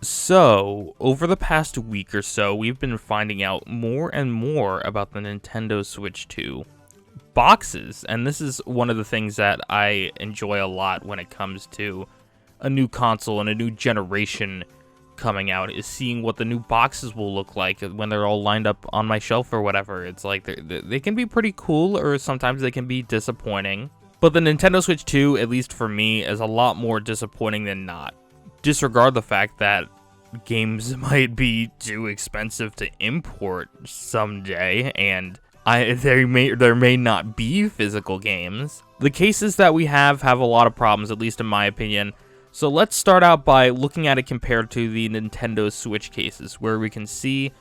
So, over the past week or so, we've been finding out more and more about the Nintendo Switch 2 boxes, and this is one of the things that I enjoy a lot when it comes to a new console and a new generation coming out, is seeing what the new boxes will look like when they're all lined up on my shelf or whatever. It's like they can be pretty cool, or sometimes they can be disappointing. But the Nintendo Switch 2, at least for me, is a lot more disappointing than not. Disregard the fact that games might be too expensive to import someday, and there may not be physical games. The cases that we have a lot of problems, at least in my opinion. So let's start out by looking at it compared to the Nintendo Switch cases, where we can see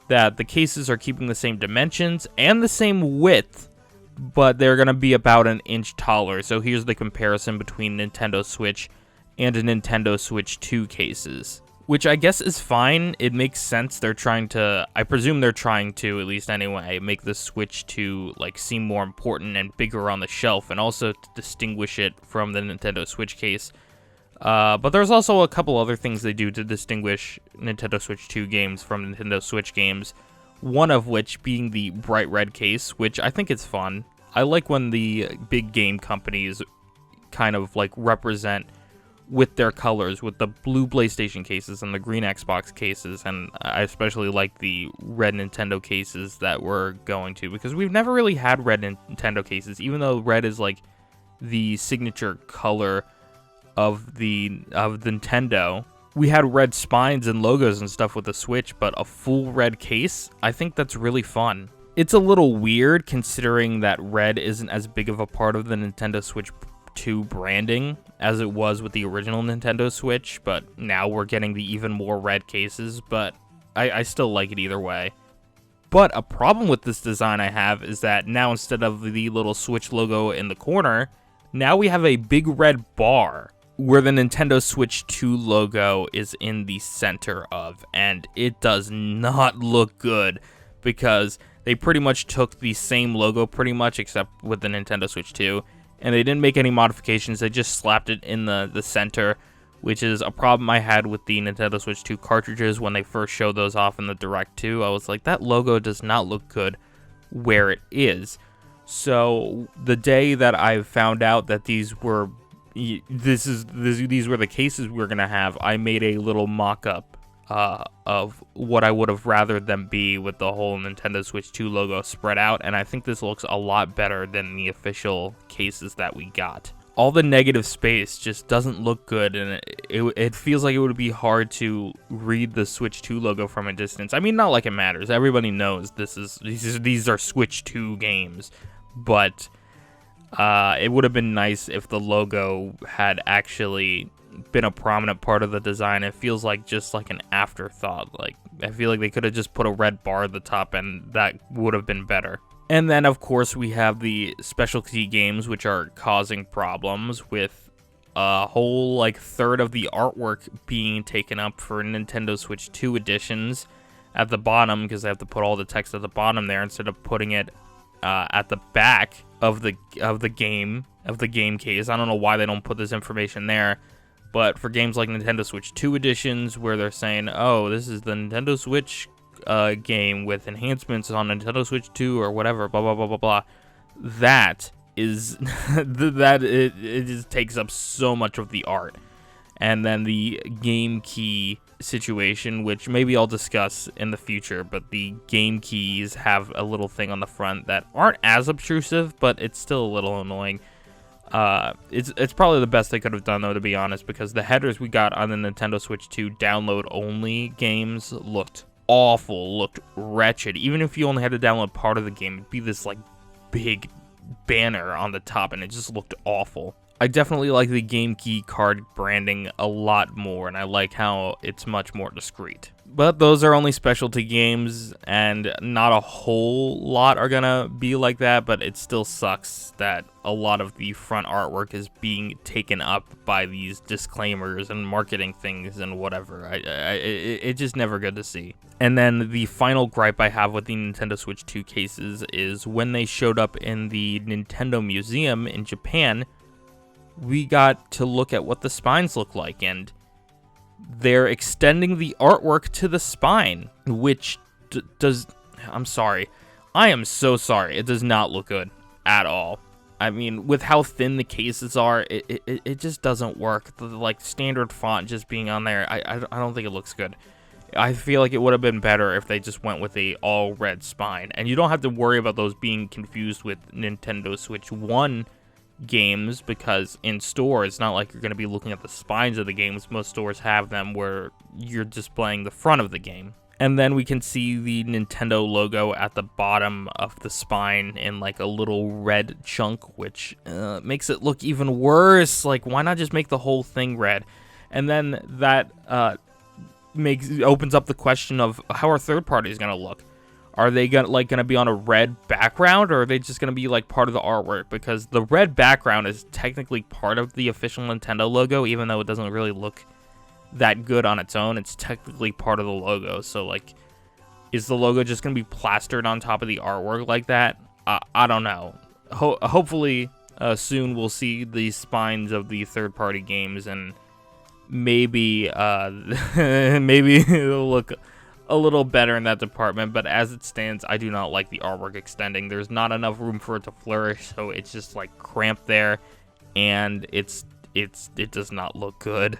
that the cases are keeping the same dimensions and the same width, but they're going to be about an inch taller. So here's the comparison between Nintendo Switch and a Nintendo Switch 2 cases, which I guess is fine. It makes sense. I presume they're trying to, at least anyway, make the Switch 2 seem more important and bigger on the shelf, and also to distinguish it from the Nintendo Switch case. But there's also a couple other things they do to distinguish Nintendo Switch 2 games from Nintendo Switch games, one of which being the bright red case, which I think is fun. I like when the big game companies kind of represent with their colors, with the blue PlayStation cases and the green Xbox cases, and I especially like the red Nintendo cases that we're going to, because we've never really had red Nintendo cases, even though red is the signature color of Nintendo. We had red spines and logos and stuff with the Switch, but a full red case, I think that's really fun. It's a little weird considering that red isn't as big of a part of the Nintendo Switch 2 branding as it was with the original Nintendo Switch, but now we're getting the even more red cases, but I still like it either way. But a problem with this design I have is that now, instead of the little Switch logo in the corner, now we have a big red bar where the Nintendo Switch 2 logo is in the center of, and it does not look good, because they pretty much took the same logo pretty much, except with the Nintendo Switch 2, and they didn't make any modifications. They just slapped it in the center, which is a problem I had with the Nintendo Switch 2 cartridges when they first showed those off in the Direct 2. I was like, that logo does not look good where it is. So the day that I found out that these were the cases we're gonna have, I made a little mock-up of what I would have rather them be, with the whole Nintendo Switch 2 logo spread out, and I think this looks a lot better than the official cases that we got. All the negative space just doesn't look good, and it feels like it would be hard to read the Switch 2 logo from a distance. I mean, not like it matters. Everybody knows these are Switch 2 games, but it would have been nice if the logo had actually been a prominent part of the design. It feels like just like an afterthought. I feel like they could have just put a red bar at the top, and that would have been better. And then, of course, we have the specialty games, which are causing problems with a whole third of the artwork being taken up for Nintendo Switch 2 editions at the bottom, because they have to put all the text at the bottom there instead of putting it at the back of the game case. I don't know why they don't put this information there, but for games like Nintendo Switch 2 editions, where they're saying, oh, this is the Nintendo Switch game with enhancements on Nintendo Switch 2 or whatever, blah blah blah blah blah, that is it just takes up so much of the art. And then the game key situation, which maybe I'll discuss in the future, but the game keys have a little thing on the front that aren't as obtrusive, but it's still a little annoying. It's probably the best they could have done, though, to be honest, because the headers we got on the Nintendo Switch 2 download-only games looked awful, looked wretched. Even if you only had to download part of the game, it'd be this big banner on the top, and it just looked awful. I definitely like the game key card branding a lot more, and I like how it's much more discreet. But those are only specialty games, and not a whole lot are gonna be like that, but it still sucks that a lot of the front artwork is being taken up by these disclaimers and marketing things and whatever. It's just never good to see. And then the final gripe I have with the Nintendo Switch 2 cases is when they showed up in the Nintendo Museum in Japan, we got to look at what the spines look like, and they're extending the artwork to the spine, which I'm sorry. I am so sorry. It does not look good at all. I mean, with how thin the cases are, it just doesn't work. The like standard font just being on there, I don't think it looks good. I feel like it would have been better if they just went with a all red spine, and you don't have to worry about those being confused with Nintendo Switch 1 games, because in store it's not like you're going to be looking at the spines of the games. Most stores have them where you're displaying the front of the game. And then we can see the Nintendo logo at the bottom of the spine in like a little red chunk, which makes it look even worse. Like, why not just make the whole thing red? And then that opens up the question of how our third party is gonna look. Are they gonna be on a red background, or are they just gonna be like part of the artwork? Because the red background is technically part of the official Nintendo logo, even though it doesn't really look that good on its own. It's technically part of the logo. So like, is the logo just gonna be plastered on top of the artwork like that? I don't know. Hopefully soon we'll see the spines of the third-party games, and maybe maybe it'll look a little better in that department. But as it stands, I do not like the artwork extending. There's not enough room for it to flourish, so it's just like cramped there, and it does not look good.